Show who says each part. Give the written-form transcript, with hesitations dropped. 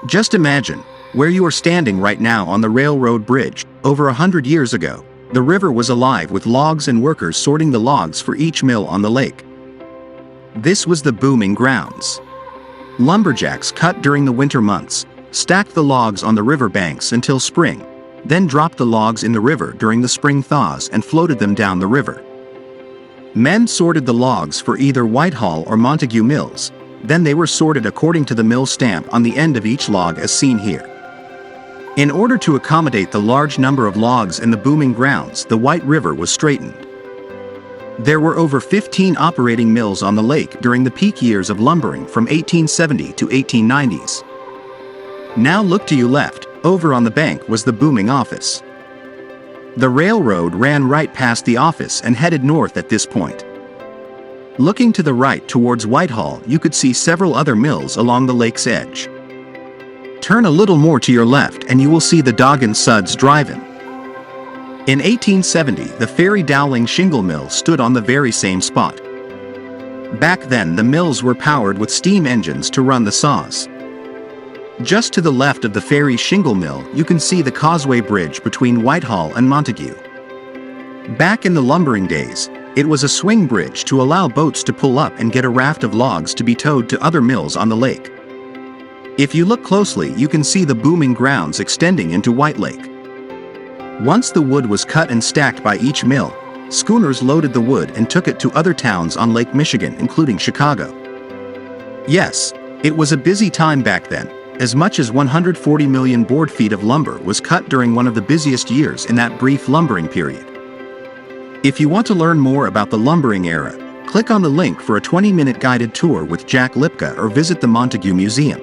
Speaker 1: Just imagine, where you are standing right now on the railroad bridge. Over 100 years ago, the river was alive with logs and workers sorting the logs for each mill on the lake. This was the booming grounds. Lumberjacks cut during the winter months, stacked the logs on the river banks until spring, then dropped the logs in the river during the spring thaws and floated them down the river. Men sorted the logs for either Whitehall or Montague mills, then they were sorted according to the mill stamp on the end of each log as seen here. In order to accommodate the large number of logs in the booming grounds, the White River was straightened. There were over 15 operating mills on the lake during the peak years of lumbering from 1870 to 1890s. Now look to your left, over on the bank was the booming office. The railroad ran right past the office and headed north at this point. Looking to the right towards Whitehall, you could see several other mills along the lake's edge. Turn a little more to your left and you will see the Dog & Suds Drive-In. In 1870, the Ferry Dowling Shingle Mill stood on the very same spot. Back then, the mills were powered with steam engines to run the saws. Just to the left of the Ferry Shingle Mill, you can see the Causeway Bridge between Whitehall and Montague. Back in the lumbering days, it was a swing bridge to allow boats to pull up and get a raft of logs to be towed to other mills on the lake. If you look closely, you can see the booming grounds extending into White Lake. Once the wood was cut and stacked by each mill, schooners loaded the wood and took it to other towns on Lake Michigan, including Chicago. Yes, it was a busy time back then. As much as 140 million board feet of lumber was cut during one of the busiest years in that brief lumbering period. If you want to learn more about the lumbering era, click on the link for a 20-minute guided tour with Jack Lipka or visit the Montague Museum.